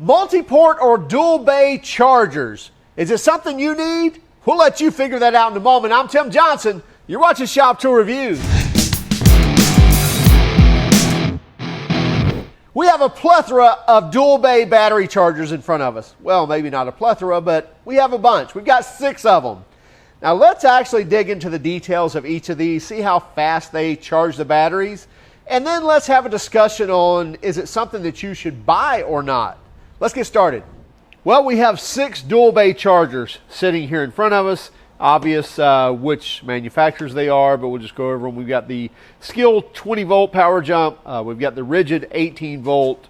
Multi-port or dual bay chargers. Is it something you need? We'll let you figure that out in a moment. I'm Tim Johnson. You're watching Shop Tool Reviews. We have a plethora of dual bay battery chargers in front of us. Well, maybe not a plethora, but we have a bunch. We've got 6 of them. Now let's actually dig into the details of each of these, see how fast they charge the batteries, and then let's have a discussion on, is it something that you should buy or not? Let's get started. Well, we have 6 dual bay chargers sitting here in front of us. Obvious which manufacturers they are, but we'll just go over them. We've got the Skil 20 volt power jump. We've got the Rigid 18 volt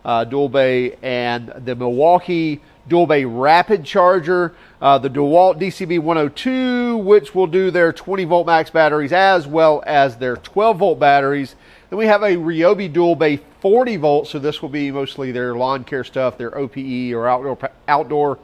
dual bay, and the Milwaukee dual bay rapid charger. The DeWalt DCB 102, which will do their 20 volt max batteries as well as their 12 volt batteries. Then we have a Ryobi dual bay 40 volt, so this will be mostly their lawn care stuff, their OPE or outdoor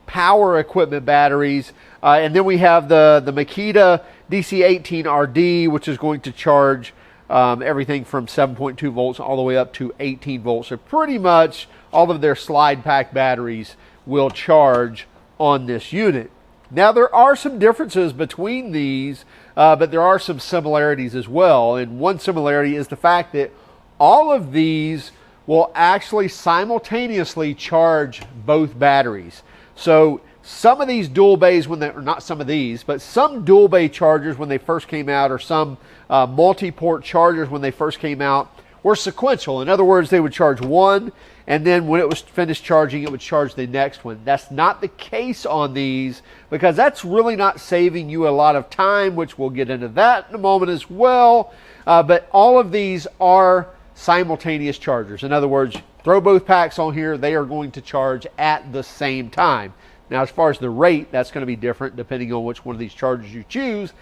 power equipment batteries. And then we have the Makita DC18RD, which is going to charge everything from 7.2 volts all the way up to 18 volts. So pretty much all of their slide pack batteries will charge on this unit. Now there are some differences between these, but there are some similarities as well. And one similarity is the fact that all of these will actually simultaneously charge both batteries. So some of these dual bays, when they, or not some of these, but some dual bay chargers when they first came out, or some multi-port chargers when they first came out, were sequential. In other words, they would charge one, and then when it was finished charging, it would charge the next one. That's not the case on these, because that's really not saving you a lot of time, which we'll get into that in a moment as well. But all of these are simultaneous chargers. In other words, throw both packs on here, they are going to charge at the same time. Now, as far as the rate, that's going to be different depending on which one of these chargers you choose.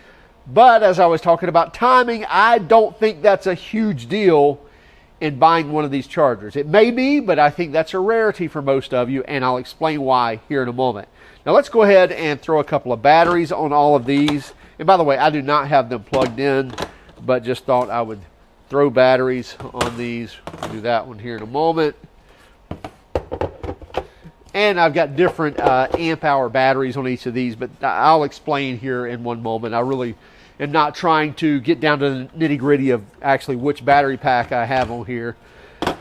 But as I was talking about timing, I don't think that's a huge deal in buying one of these chargers. It may be, but I think that's a rarity for most of you, and I'll explain why here in a moment. Now let's go ahead and throw a couple of batteries on all of these. And by the way, I do not have them plugged in, but just thought I would throw batteries on these. We'll do that one here in a moment. And I've got different amp hour batteries on each of these, but I'll explain here in one moment. I really am not trying to get down to the nitty-gritty of actually which battery pack I have on here.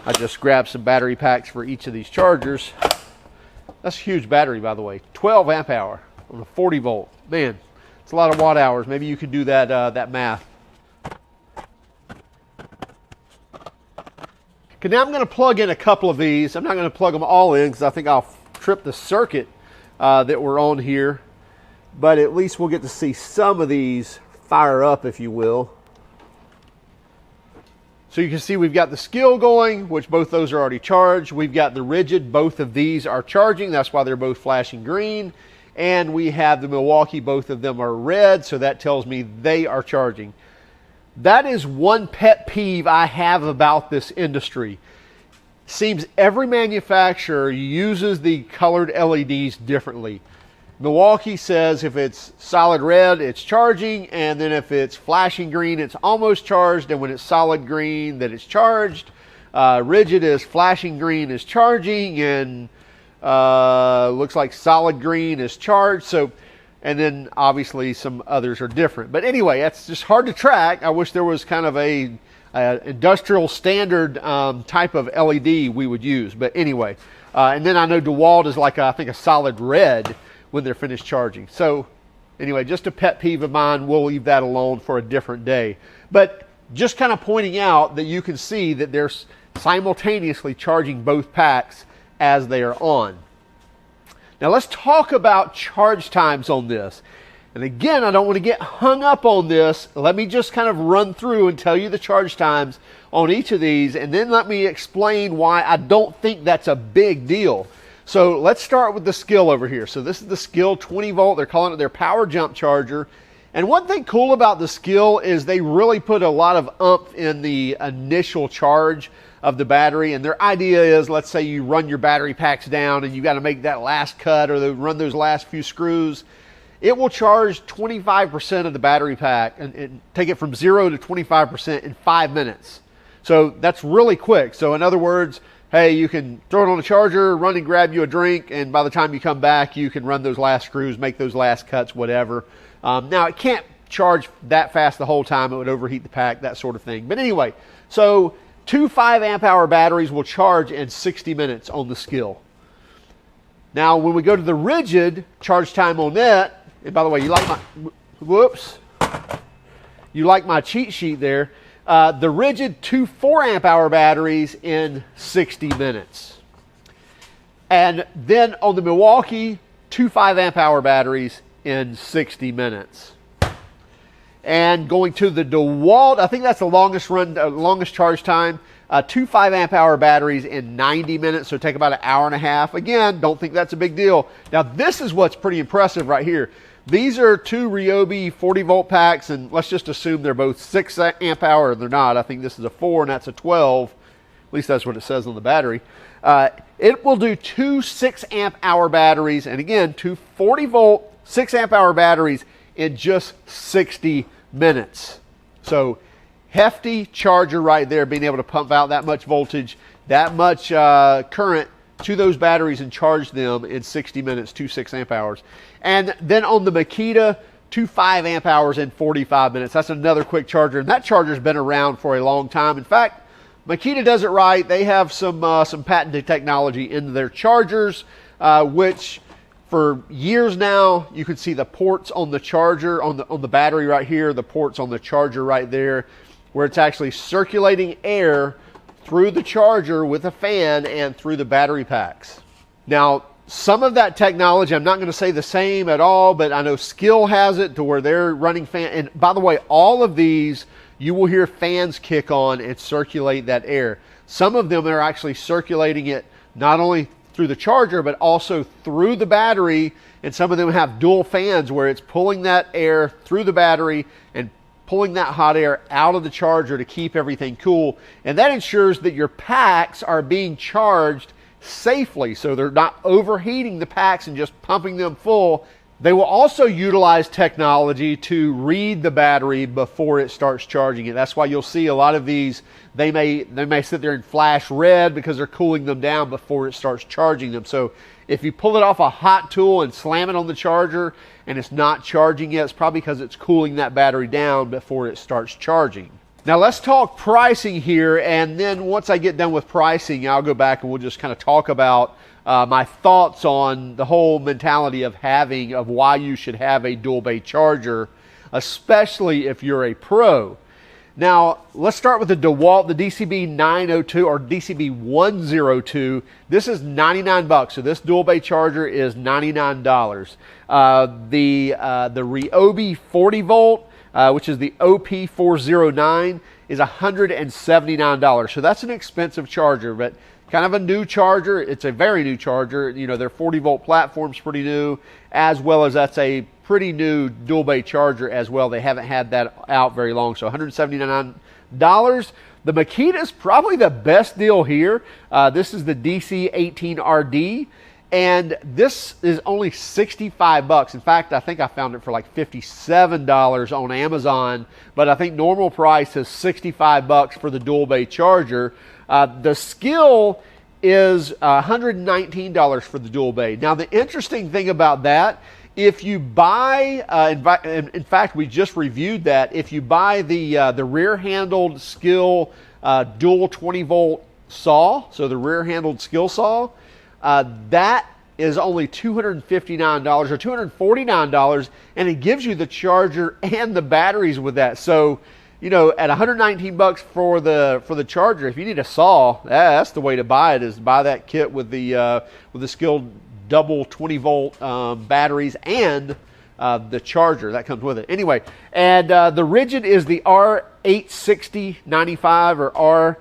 I just grabbed some battery packs for each of these chargers. That's a huge battery, by the way. 12 amp hour on a 40 volt. Man, it's a lot of watt hours. Maybe you could do that, that math. Okay, now I'm going to plug in a couple of these. I'm not going to plug them all in because I think I'll trip the circuit that we're on here. But at least we'll get to see some of these fire up, if you will. So you can see we've got the Skil going, which both those are already charged. We've got the Rigid, both of these are charging. That's why they're both flashing green. And we have the Milwaukee, both of them are red, so that tells me they are charging. That is one pet peeve I have about this industry. Seems every manufacturer uses the colored LEDs differently. Milwaukee says if it's solid red, it's charging, and then if it's flashing green, it's almost charged, and when it's solid green, that it's charged. Rigid is flashing green is charging, and looks like solid green is charged. So, and then obviously some others are different. But anyway, that's just hard to track. I wish there was kind of a industrial standard type of LED we would use. But anyway, and then I know DeWalt is like I think a solid red when they're finished charging. So anyway, just a pet peeve of mine. We'll leave that alone for a different day. But just kind of pointing out that you can see that they're simultaneously charging both packs as they are on. Now let's talk about charge times on this. And again, I don't want to get hung up on this. Let me just kind of run through and tell you the charge times on each of these, and then let me explain why I don't think that's a big deal. So let's start with the Skil over here. So this is the Skil 20 volt. They're calling it their power jump charger. And one thing cool about the Skil is they really put a lot of oomph in the initial charge of the battery. And their idea is, let's say you run your battery packs down and you got to make that last cut or run those last few screws. It will charge 25% of the battery pack and take it from 0 to 25% in 5 minutes. So that's really quick. So in other words, hey, you can throw it on the charger, run and grab you a drink, and by the time you come back, you can run those last screws, make those last cuts, whatever. Now, it can't charge that fast the whole time. It would overheat the pack, that sort of thing. But anyway, so 2 5-amp-hour batteries will charge in 60 minutes on the Skill. Now, when we go to the Rigid, charge time on that, and by the way, you like my cheat sheet there, the Rigid 2 4-amp-hour batteries in 60 minutes. And then on the Milwaukee, 2 5-amp-hour batteries in 60 minutes. And going to the DeWalt, I think that's the longest charge time. 2 5-amp-hour batteries in 90 minutes, so take about an hour and a half. Again, don't think that's a big deal. Now, this is what's pretty impressive right here. These are 2 Ryobi 40-volt packs, and let's just assume they're both 6-amp-hour. They're not. I think this is a 4, and that's a 12. At least that's what it says on the battery. It will do 2 6-amp-hour batteries, and again, 2 40-volt 6-amp-hour batteries in just 60 minutes. So hefty charger right there, being able to pump out that much voltage, that much current to those batteries and charge them in 60 minutes, 2 6-amp-hours. And then on the Makita, 2 5-amp-hours in 45 minutes. That's another quick charger, and that charger's been around for a long time. In fact, Makita does it right. They have some patented technology in their chargers, which for years now, you can see the ports on the charger, on the battery right here, the ports on the charger right there, where it's actually circulating air through the charger with a fan and through the battery packs. Now, some of that technology, I'm not going to say the same at all, but I know Skill has it to where they're running fan. And by the way, all of these, you will hear fans kick on and circulate that air. Some of them are actually circulating it not only through the charger, but also through the battery, and some of them have dual fans where it's pulling that air through the battery and pulling that hot air out of the charger to keep everything cool, and that ensures that your packs are being charged safely, so they're not overheating the packs and just pumping them full. They will also utilize technology to read the battery before it starts charging it. That's why you'll see a lot of these, they may sit there and flash red because they're cooling them down before it starts charging them. So if you pull it off a hot tool and slam it on the charger and it's not charging yet, it's probably because it's cooling that battery down before it starts charging. Now let's talk pricing here, and then once I get done with pricing, I'll go back and we'll just kind of talk about my thoughts on the whole mentality of why you should have a dual bay charger, especially if you're a pro. Now, let's start with the DeWalt, the DCB 902 or DCB 102. This is $99, so this dual bay charger is $99. The Ryobi 40 volt, which is the OP409, is $179. So that's an expensive charger, but kind of a new charger. It's a very new charger. You know, their 40 volt platform's pretty new, as well as that's a pretty new dual bay charger as well. They haven't had that out very long, so $179. The Makita is probably the best deal here. This is the DC18RD, and this is only $65. In fact, I think I found it for like $57 on Amazon, but I think normal price is $65 for the dual bay charger. The Skill is $119 for the dual bay. Now, the interesting thing about that, if you buy, in fact, we just reviewed that. If you buy the rear-handled Skill dual 20-volt saw, so the rear-handled Skill saw, that is only $259 or $249, and it gives you the charger and the batteries with that. So, you know, at $119 for the charger, if you need a saw, that's the way to buy it, is buy that kit with the Skill double 20-volt batteries and the charger that comes with it. Anyway, and the Rigid is the R86095 or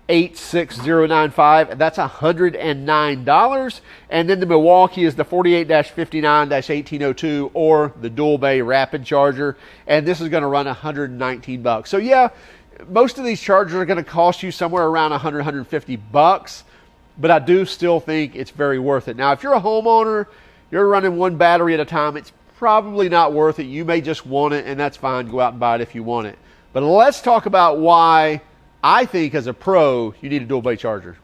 R86095, and that's $109. And then the Milwaukee is the 48-59-1802 or the dual bay rapid charger, and this is going to run $119. So yeah, most of these chargers are going to cost you somewhere around $100-150, but I do still think it's very worth it. Now, if you're a homeowner, you're running one battery at a time, it's probably not worth it. You may just want it, and that's fine. Go out and buy it if you want it. But let's talk about why I think as a pro, you need a dual bay charger.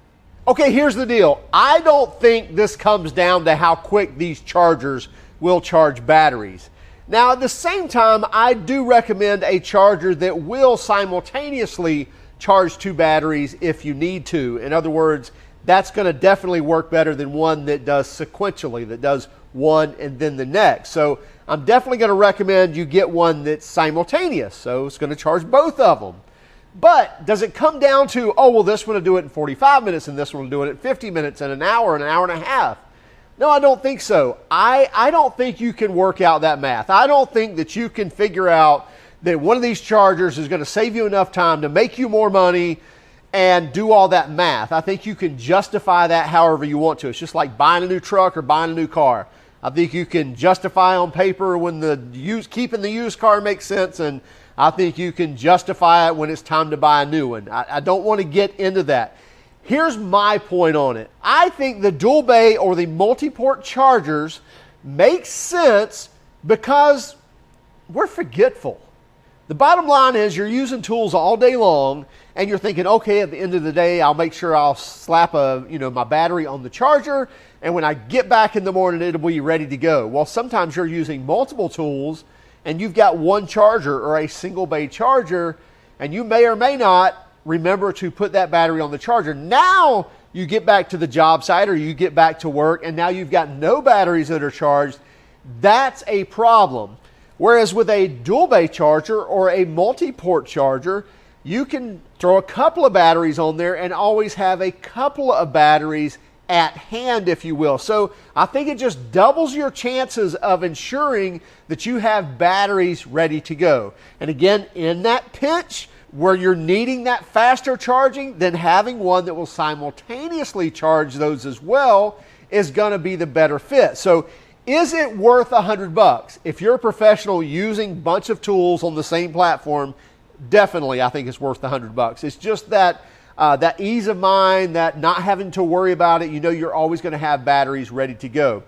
Okay, here's the deal. I don't think this comes down to how quick these chargers will charge batteries. Now, at the same time, I do recommend a charger that will simultaneously charge 2 batteries if you need to. In other words, that's going to definitely work better than one that does sequentially, that does one and then the next. So I'm definitely going to recommend you get one that's simultaneous. So it's going to charge both of them. But does it come down to, oh, well, this one will do it in 45 minutes and this one will do it in 50 minutes and an hour and a half? No, I don't think so. I don't think you can work out that math. I don't think that you can figure out that one of these chargers is going to save you enough time to make you more money and do all that math. I think you can justify that however you want to. It's just like buying a new truck or buying a new car. I think you can justify on paper when keeping the used car makes sense, and I think you can justify it when it's time to buy a new one. I don't want to get into that. Here's my point on it. I think the dual bay or the multi-port chargers make sense because we're forgetful. The bottom line is you're using tools all day long and you're thinking, okay, at the end of the day, I'll make sure I'll slap my battery on the charger, and when I get back in the morning, it'll be ready to go. Well, sometimes you're using multiple tools and you've got one charger or a single bay charger, and you may or may not remember to put that battery on the charger. Now you get back to the job site or you get back to work and now you've got no batteries that are charged. That's a problem. Whereas with a dual bay charger or a multi-port charger, you can throw a couple of batteries on there and always have a couple of batteries at hand, if you will. So I think it just doubles your chances of ensuring that you have batteries ready to go. And again, in that pinch, where you're needing that faster charging, then having one that will simultaneously charge those as well is going to be the better fit. So is it worth $100? If you're a professional using a bunch of tools on the same platform, definitely I think it's worth $100. It's just that ease of mind, that not having to worry about it. You know you're always going to have batteries ready to go.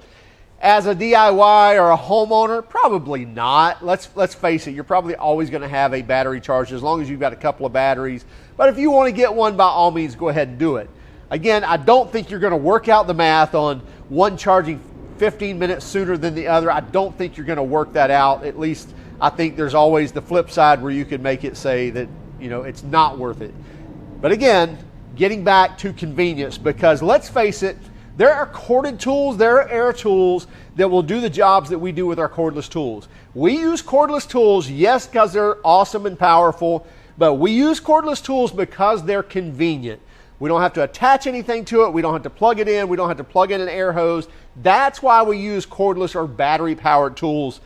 As a DIY or a homeowner, probably not. Let's face it, you're probably always going to have a battery charger as long as you've got a couple of batteries. But if you want to get one, by all means, go ahead and do it. Again, I don't think you're going to work out the math on one charging 15 minutes sooner than the other. I don't think you're going to work that out. At least I think there's always the flip side where you can make it say that, it's not worth it. But again, getting back to convenience, because let's face it, there are corded tools, there are air tools that will do the jobs that we do with our cordless tools. We use cordless tools, yes, because they're awesome and powerful, but we use cordless tools because they're convenient. We don't have to attach anything to it. We don't have to plug it in. We don't have to plug in an air hose. That's why we use cordless or battery-powered tools.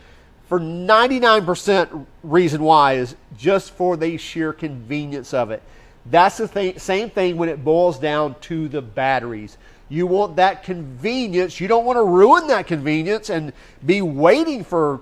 For 99% reason why is just for the sheer convenience of it. That's the same thing when it boils down to the batteries. You want that convenience. You don't want to ruin that convenience and be waiting for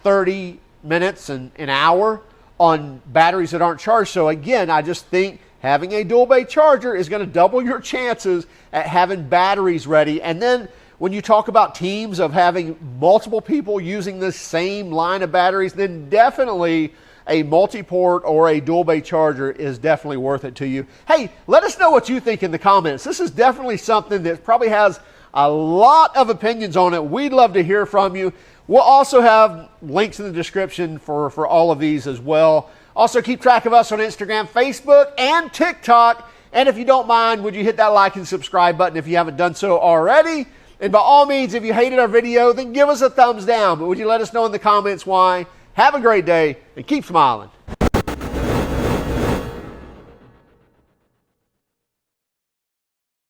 30 minutes and an hour on batteries that aren't charged. So again, I just think having a dual bay charger is going to double your chances at having batteries ready. And then when you talk about teams of having multiple people using the same line of batteries, then definitely a multi-port or a dual bay charger is definitely worth it to you. Hey, let us know what you think in the comments. This is definitely something that probably has a lot of opinions on it. We'd love to hear from you. We'll also have links in the description for all of these as well. Also, keep track of us on Instagram, Facebook, and TikTok. And if you don't mind, would you hit that like and subscribe button if you haven't done so already? And by all means, if you hated our video, then give us a thumbs down. But would you let us know in the comments why? Have a great day and keep smiling.